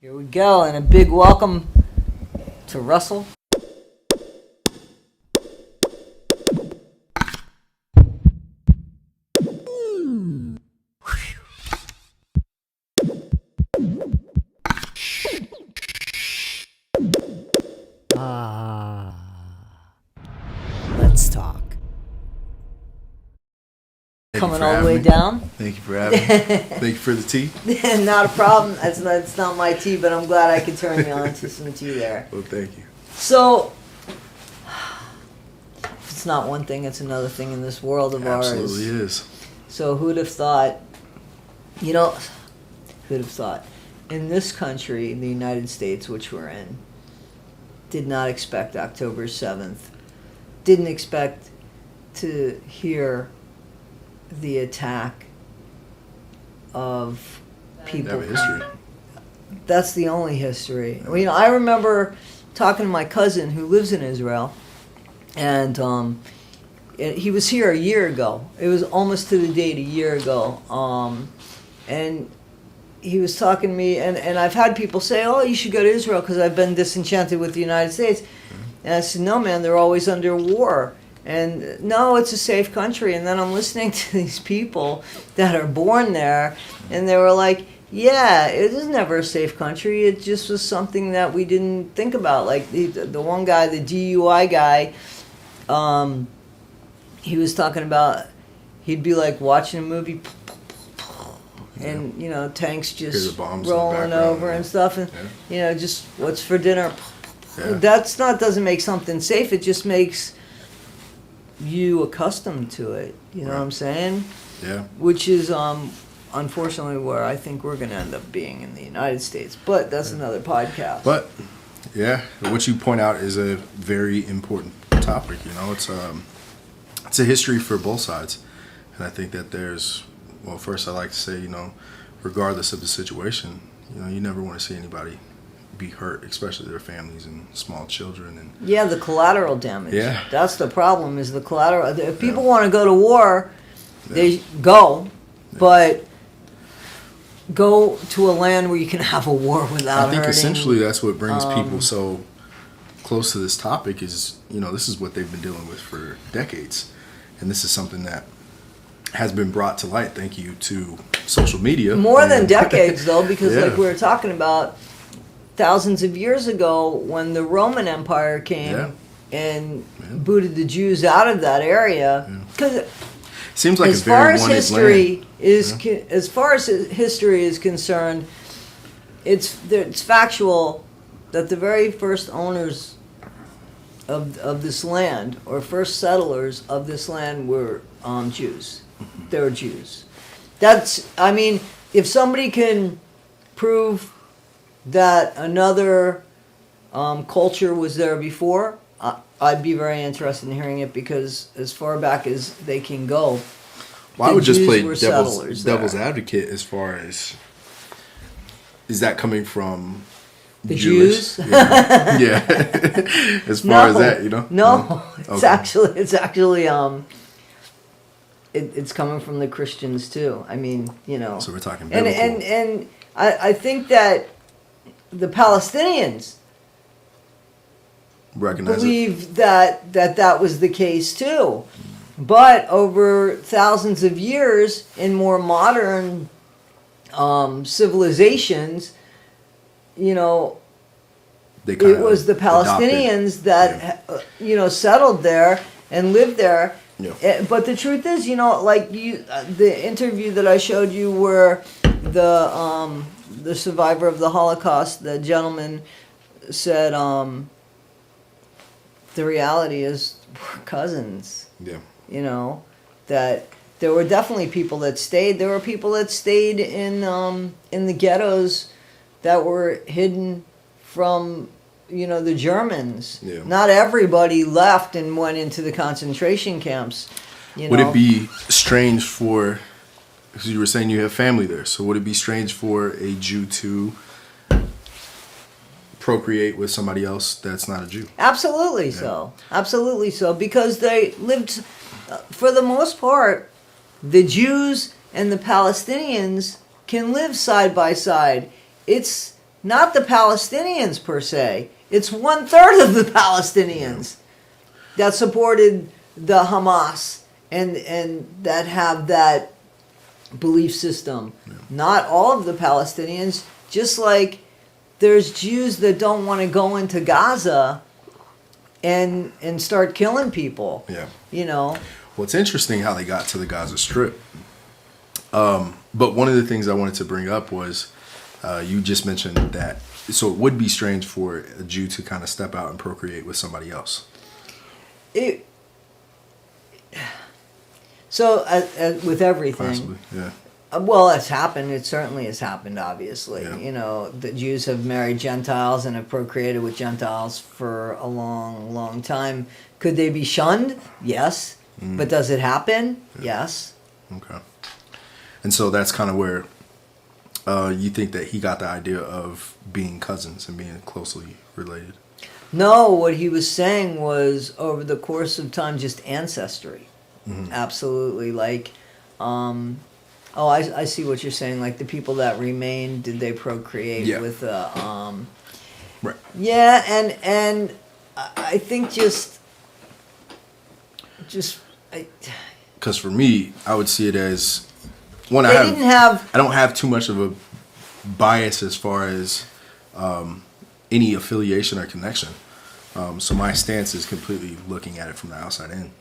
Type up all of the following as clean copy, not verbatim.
Here we go, and a big welcome to Russell. Let's talk. Coming all the way down. Thank you for having me. Thank you for the tea. Not a problem. That's not my tea, but I'm glad I could turn you on to some tea there. Well, thank you. So, if it's not one thing, it's another thing in this world of ours. Absolutely is. So who'd have thought, who'd have thought, in this country, in the United States, which we're in, did not expect October 7th, didn't expect to hear the attack of people. That history. That's the only history. I remember talking to my cousin who lives in Israel, and he was here a year ago. It was almost to the date a year ago, and he was talking to me, and I've had people say, "Oh, you should go to Israel because I've been disenchanted with the United States." And I said, "No, man, they're always under war. And no, it's a safe country." And then I'm listening to these people that are born there, and they were like, "Yeah, it was never a safe country. It just was something that we didn't think about." Like the one guy, the DUI guy, he was talking about, he'd be like watching a movie, and tanks just rolling over and stuff, and just what's for dinner. Doesn't make something safe. It just makes you accustomed to it. You know what I'm saying? Yeah. Which is unfortunately where I think we're going to end up being in the United States. But that's another podcast. But yeah, what you point out is a very important topic. It's a history for both sides, and I think that first I like to say, regardless of the situation, you never want to see anybody be hurt, especially their families and small children. And the collateral damage. Yeah. That's the problem, is the collateral. If people want to go to war, they go, but go to a land where you can have a war without hurting. I think essentially that's what brings people so close to this topic is, this is what they've been dealing with for decades. And this is something that has been brought to light, thank you to social media. More than decades, though, because like we were talking about, thousands of years ago, when the Roman Empire came and booted the Jews out of that area, because seems like as far as history is concerned, it's factual that the very first owners of this land, or first settlers of this land, were Jews. They were Jews. If somebody can prove that another culture was there before, I'd be very interested in hearing it, because as far back as they can go, I would just play devil's advocate as far as, is that coming from the Jews? Yeah. As far as that, No. It's actually it's coming from the Christians too. So we're talking biblical. And I think that the Palestinians believe that was the case too. But over thousands of years, in more modern civilizations, it was the Palestinians that settled there and lived there. Yeah. But the truth is, the interview that I showed you, where the survivor of the Holocaust, the gentleman, said, the reality is we're cousins. Yeah. That there were definitely people that stayed. There were people that stayed in the ghettos that were hidden from the Germans. Yeah. Not everybody left and went into the concentration camps. Would it be strange for, because you were saying you have family there, so would it be strange for a Jew to procreate with somebody else that's not a Jew? Absolutely so. Absolutely so. Because they lived, for the most part, the Jews and the Palestinians can live side by side. It's not the Palestinians per se. It's 1/3 of the Palestinians that supported the Hamas and that have that belief system. Yeah. Not all of the Palestinians, just like there's Jews that don't want to go into Gaza and start killing people. Yeah. You know. Well, it's interesting how they got to the Gaza Strip. But one of the things I wanted to bring up was you just mentioned that, so it would be strange for a Jew to kind of step out and procreate with somebody else. So with everything, Possibly, yeah. Well, it's happened. It certainly has happened, obviously. Yeah. You know, the Jews have married Gentiles and have procreated with Gentiles for a long, long time. Could they be shunned? Yes. But does it happen? Yeah. Yes. Okay. And so that's kind of where you think that he got the idea of being cousins and being closely related. No, what he was saying was over the course of time, just ancestry. Mm-hmm. Absolutely. Like, I see what you're saying. Like the people that remain, did they procreate with Right. Yeah, and I think Because for me, I would see it as one. they didn't have. I don't have too much of a bias as far as any affiliation or connection. So my stance is completely looking at it from the outside in.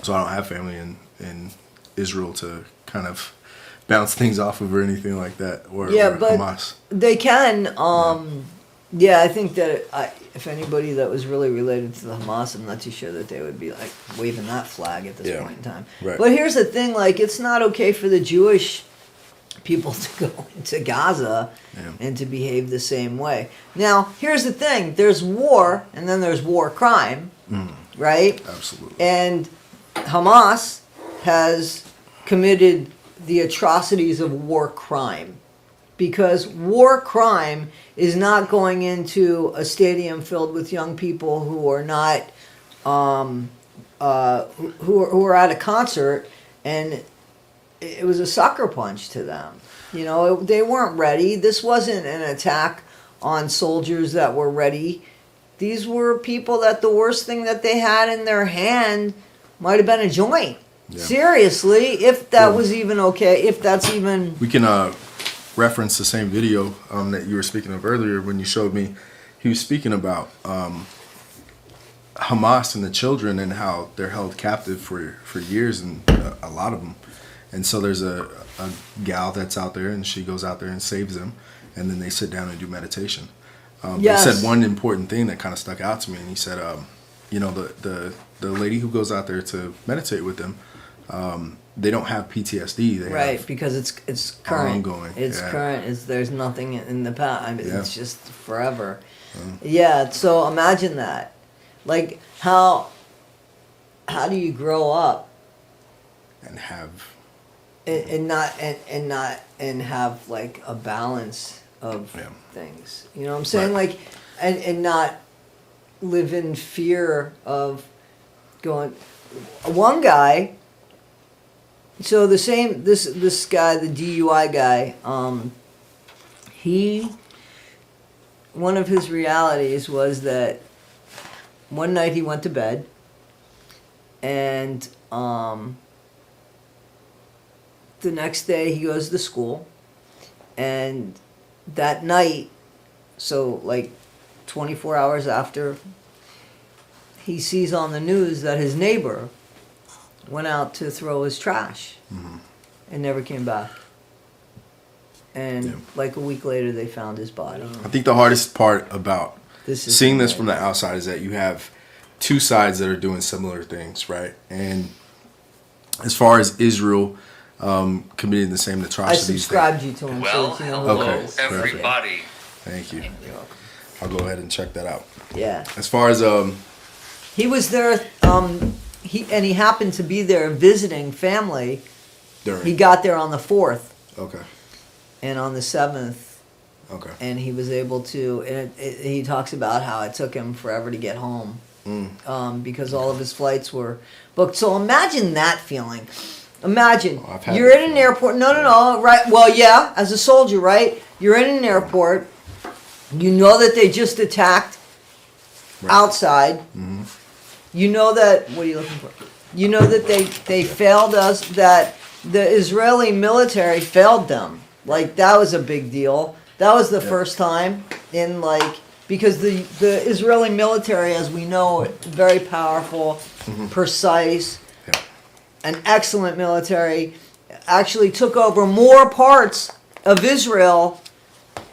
So I don't have family in Israel to kind of bounce things off of or anything like that, or But Hamas. they can. Yeah, I think that if anybody that was really related to the Hamas, I'm not too sure that they would be like waving that flag at this point in time. Right. But here's the thing: like, it's not okay for the Jewish people to go into Gaza and to behave the same way. Now, here's the thing: there's war, and then there's war crime, right? Absolutely. And Hamas has committed the atrocities of war crime. Because war crime is not going into a stadium filled with young people who are not, who are at a concert, and it was a sucker punch to them. You know, they weren't ready. This wasn't an attack on soldiers that were ready. These were people that the worst thing that they had in their hand might have been a joint. Yeah. Seriously, if that was even okay, if that's even... We can reference the same video that you were speaking of earlier when you showed me. He was speaking about Hamas and the children and how they're held captive for years, and a lot of them. And so there's a gal that's out there, and she goes out there and saves them, and then they sit down and do meditation. Yes. He said one important thing that kind of stuck out to me, and he said, you know, the lady who goes out there to meditate with them, they don't have PTSD. They right, have because it's current. Ongoing. It's current. There's nothing in the past. I mean, it's just forever. Mm. Yeah. So imagine that. Like how do you grow up and have and have like a balance of things? You know what I'm saying? Right. Like and not live in fear of going. One guy. So this guy, the DUI guy, one of his realities was that one night he went to bed, and the next day he goes to school, and that night, so like 24 hours after, he sees on the news that his neighbor went out to throw his trash and never came back. And like a week later, they found his body. I think the hardest part about seeing this right. from the outside is that you have two sides that are doing similar things, right? And as far as Israel committing the same I atrocities, subscribed you to him. Well, so you know hello, Okay, everybody. Thank you. I'll go ahead and check that out. Yeah. As far as he was there. He happened to be there visiting family. He got there on the 4th. Okay. And on the 7th. Okay. And he was able to. And he talks about how it took him forever to get home. Because all of his flights were booked. So imagine that feeling. Imagine you're in an airport. No. Right. Well, yeah. As a soldier, right? You're in an airport. You know that they just attacked outside. Mm-hmm. You know that, what are you looking for? You know that they failed us, that the Israeli military failed them. Like, that was a big deal. That was the first time in, like, because the Israeli military, as we know, very powerful, precise, an excellent military, actually took over more parts of Israel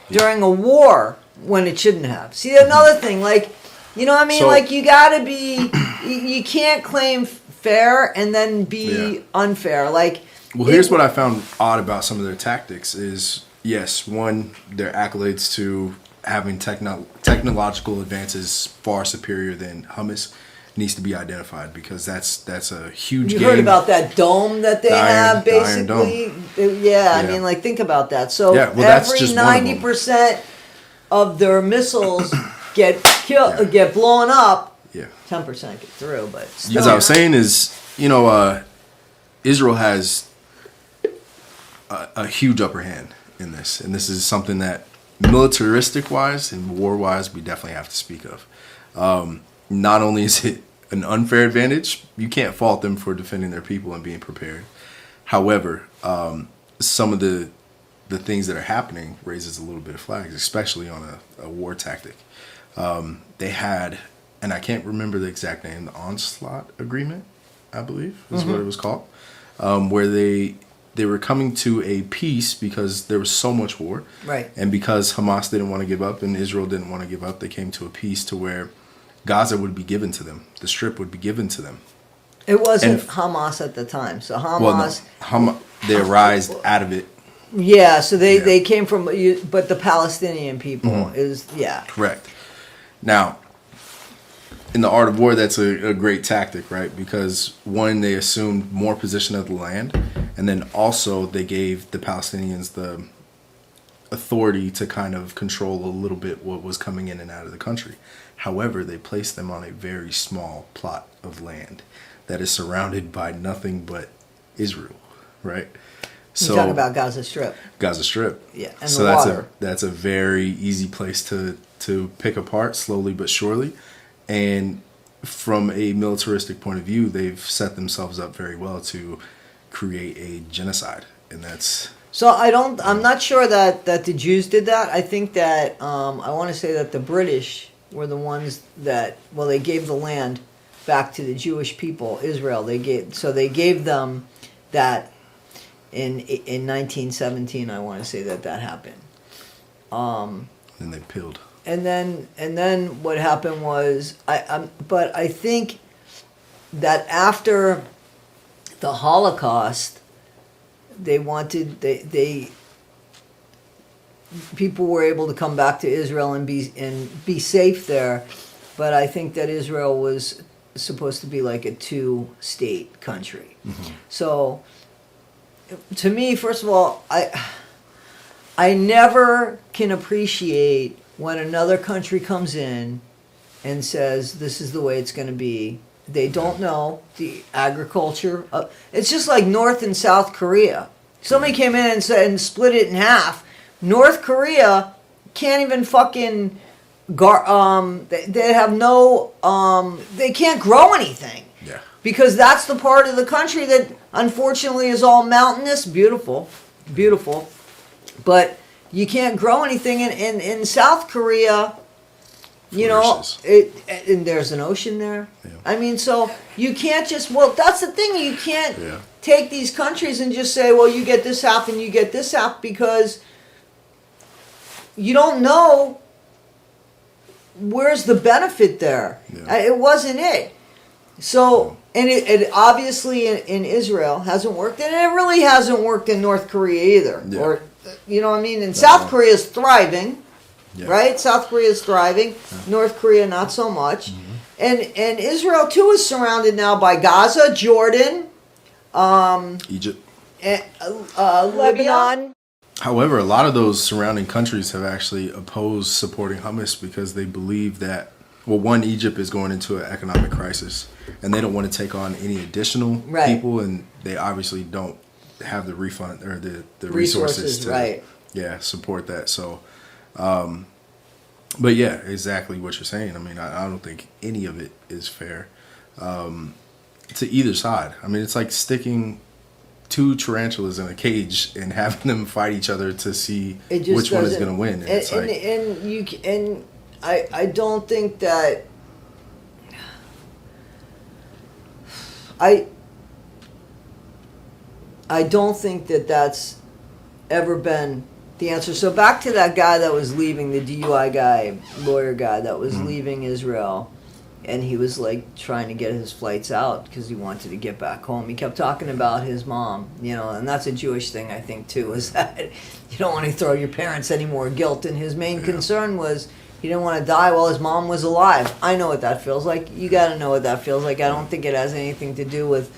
during a war when it shouldn't have. See, another thing, like, you know what I mean? So- like, you gotta be, you can't claim fair and then be unfair. Like, well, here's what I found odd about some of their tactics is, yes, one, their accolades to having technological advances far superior than Hamas needs to be identified, because that's a huge you game. heard about that dome that they have, the Iron basically. Dome. Yeah, I mean, like, think about that. So that's every just one of them. 90% of their missiles get killed, get blown up. Yeah. 10% get through, but still. As I was saying is, Israel has a huge upper hand in this, and this is something that militaristic wise and war wise we definitely have to speak of. Not only is it an unfair advantage, you can't fault them for defending their people and being prepared. However, some of the things that are happening raises a little bit of flags, especially on a war tactic. They had, and I can't remember the exact name, the Onslaught Agreement, I believe is what it was called, where they were coming to a peace because there was so much war. Right. And because Hamas didn't want to give up and Israel didn't want to give up, they came to a peace to where Gaza would be given to them. The Strip would be given to them. It wasn't Hamas at the time. So Hamas... they arised out of it. Yeah, so they came from... But the Palestinian people is... Yeah. Correct. Now, in the art of war, that's a great tactic, right? Because, one, they assumed more possession of the land, and then also they gave the Palestinians the authority to kind of control a little bit what was coming in and out of the country. However, they placed them on a very small plot of land that is surrounded by nothing but Israel, right? So You're talking about Gaza Strip. Gaza Strip. Yeah, and so the water. that's a very easy place to pick apart slowly but surely. And from a militaristic point of view, they've set themselves up very well to create a genocide. And that's... So I'm not sure that the Jews did that. I think that, I want to say that the British were the ones that, well, they gave the land back to the Jewish people, Israel. They gave them that in 1917. I want to say that happened. And they pilled. And then what happened was but I think that after the Holocaust, people were able to come back to Israel and be safe there, but I think that Israel was supposed to be like a two-state country. Mm-hmm. So, to me, first of all, I never can appreciate when another country comes in and says this is the way it's going to be. They don't know the agriculture. It's just like North and South Korea. Somebody came in and split it in half. North Korea can't even fucking... they have no... they can't grow anything. Yeah. Because that's the part of the country that unfortunately is all mountainous. Beautiful. Beautiful. But you can't grow anything in South Korea. You know, and there's an ocean there. Yeah. I mean, so you can't just... Well, that's the thing. You can't take these countries and just say, well, you get this half and you get this half, because you don't know where's the benefit there. Yeah. It wasn't it. So, and it obviously in Israel hasn't worked, and it really hasn't worked in North Korea either. Yeah. Or, you know what I mean? And South Korea is thriving. Yeah. Right? South Korea is thriving. Yeah. North Korea, not so much. Mm-hmm. And Israel, too, is surrounded now by Gaza, Jordan, Egypt, Lebanon. However, a lot of those surrounding countries have actually opposed supporting Hamas because they believe that, well, one, Egypt is going into an economic crisis, and they don't want to take on any additional people, and they obviously don't have the refund or the resources to support that. So But yeah, exactly what you're saying. I mean, I don't think any of it is fair to either side. I mean, it's like sticking two tarantulas in a cage and having them fight each other to see It just which one is doesn't- going to win. And it's like, I don't think that I don't think that that's ever been the answer. So back to that guy that was leaving, the DUI guy, lawyer guy that was leaving Israel, and he was like trying to get his flights out because he wanted to get back home. He kept talking about his mom, and that's a Jewish thing, I think, too, is that you don't want to throw your parents any more guilt. And his main concern was he didn't want to die while his mom was alive. I know what that feels like. You got to know what that feels like. I don't think it has anything to do with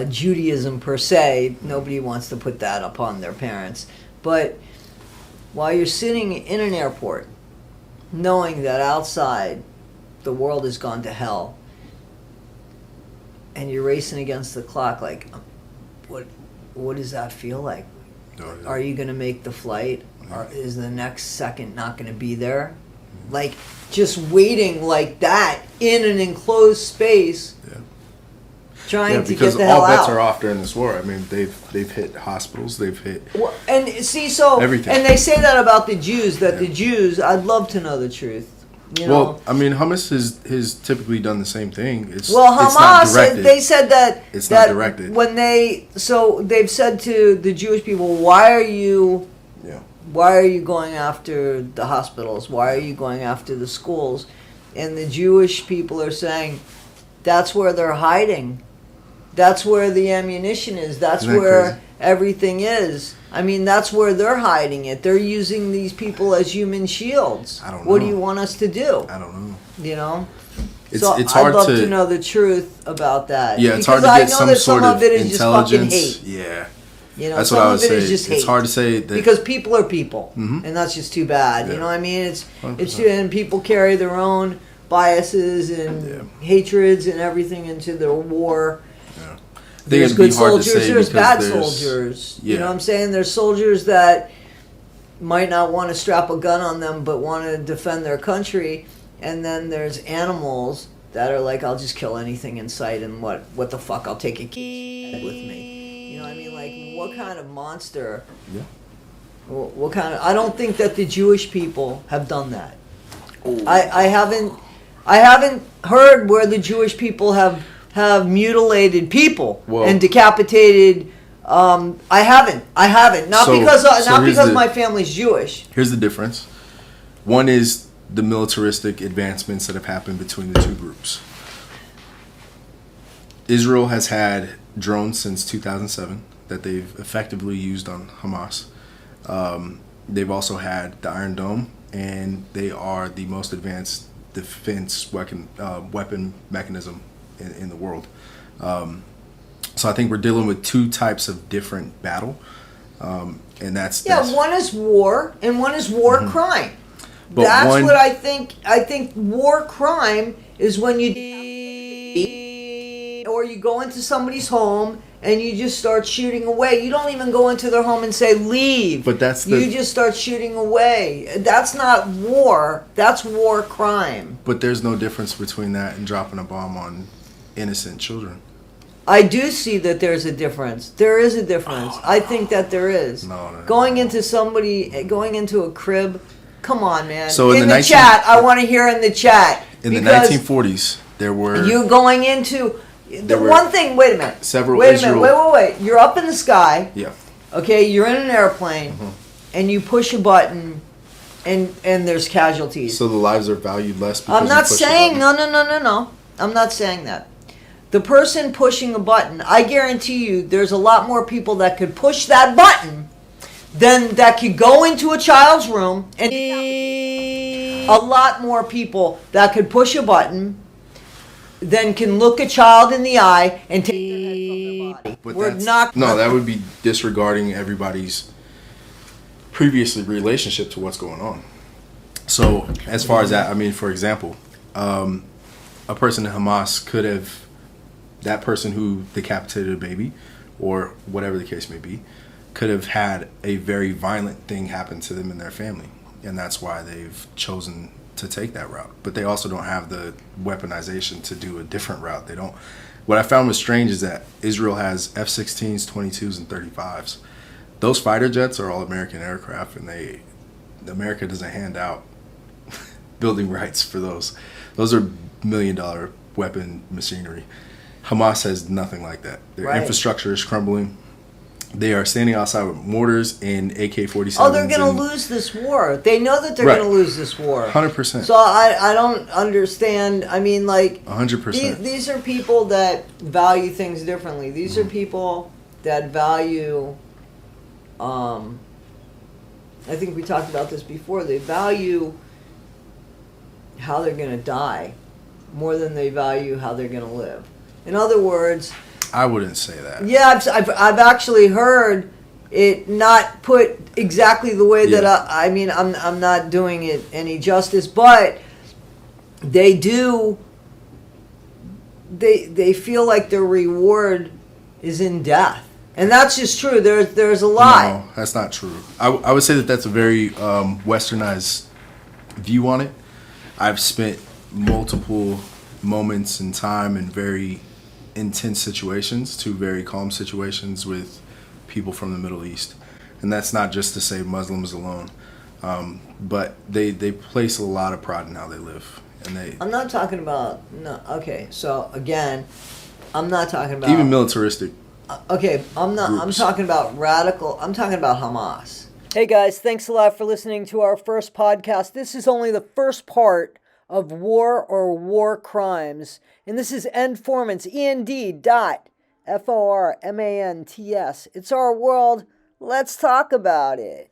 Judaism per se. Nobody wants to put that upon their parents. But while you're sitting in an airport, knowing that outside the world has gone to hell, and you're racing against the clock, like, what does that feel like? Are you going to make the flight? Or is the next second not going to be there? Like, just waiting like that in an enclosed space. Trying to get the hell out. Because all bets are off during this war. I mean, they've hit hospitals, they've hit everything. And they say that about the Jews. The Jews, I'd love to know the truth. Well, I mean, Hamas has typically done the same thing. Hamas, it's not directed. They said that it's not directed. When they've said to the Jewish people, why are you going after the hospitals? Why are you going after the schools? And the Jewish people are saying, that's where they're hiding. That's where the ammunition is. That's where everything is. I mean, that's where they're hiding it. They're using these people as human shields. I don't know. What do you want us to do? I don't know. It's hard I'd love to know the truth about that. Yeah, it's hard to get some sort of intelligence. Just fucking hate. Yeah. That's what I would say. It's hard to say that because people are people, and that's just too bad. Yeah. You know what I mean? And people carry their own biases and hatreds and everything into their war. There's good soldiers, there's bad soldiers. You know what I'm saying? There's soldiers that might not want to strap a gun on them but want to defend their country. And then there's animals that are like, I'll just kill anything in sight and what the fuck, I'll take a kid with me. You know what I mean? Like, what kind of monster? Yeah. What kind of... I don't think that the Jewish people have done that. I haven't heard where the Jewish people have mutilated people and decapitated. I haven't. Not because my family's Jewish. Here's the difference. One is the militaristic advancements that have happened between the two groups. Israel has had drones since 2007 that they've effectively used on Hamas. They've also had the Iron Dome, and they are the most advanced defense weapon mechanism in the world. So I think we're dealing with two types of different battle, and that's one is war and one is war crime. But that's what I think. I think war crime is when you go into somebody's home and you just start shooting away. You don't even go into their home and say leave. But you just start shooting away. That's not war. That's war crime. But there's no difference between that and dropping a bomb on innocent children. I do see that there's a difference. There is a difference. I think that there is. Going into a crib. Come on, man. So in the chat, I want to hear in the chat. In the 1940s, there were... You're going into... one thing, wait a minute. Wait. You're up in the sky. Yeah. Okay, you're in an airplane, and you push a button, and there's casualties. So the lives are valued less because I'm not saying... No. I'm not saying that. The person pushing a button, I guarantee you there's a lot more people that could push that button than that could go into a child's room, and a lot more people that could push a button than can look a child in the eye and take their head from their body. That would be disregarding everybody's previous relationship to what's going on. So as far as that, I mean, for example, a person in Hamas could have, that person who decapitated a baby or whatever the case may be, could have had a very violent thing happen to them and their family. and that's why they've chosen to take that route. But they also don't have the weaponization to do a different route. They don't. What I found was strange is that Israel has F-16s, 22s, and 35s. Those fighter jets are all American aircraft, and America doesn't hand out building rights for those. Those are $1 million weapon machinery. Hamas has nothing like that. Their infrastructure is crumbling. They are standing outside with mortars and AK-47s. Oh, they're going to lose this war. They know that they're going to lose this war. 100%. So I don't understand. I mean, like, 100%. These are people that value things differently. These are people that value, I think we talked about this before, they value how they're going to die more than they value how they're going to live. In other words, I wouldn't say that. yeah, I've actually heard it not put exactly the way that I mean, I'm not doing it any justice, but they do. They feel like their reward is in death, and that's just true. There's a lot. No, that's not true. I would say that that's a very westernized view on it. I've spent multiple moments in time in very intense situations to very calm situations with people from the Middle East, and that's not just to say Muslims alone, but they place a lot of pride in how they live, and I'm not talking about okay. So again, I'm not talking about even militaristic. Okay, I'm groups. talking about radical. I'm talking about Hamas. Hey guys, thanks a lot for listening to our first podcast. This is only the first part of War or War Crimes. And this is End.formants, END.formants. It's our world. Let's talk about it.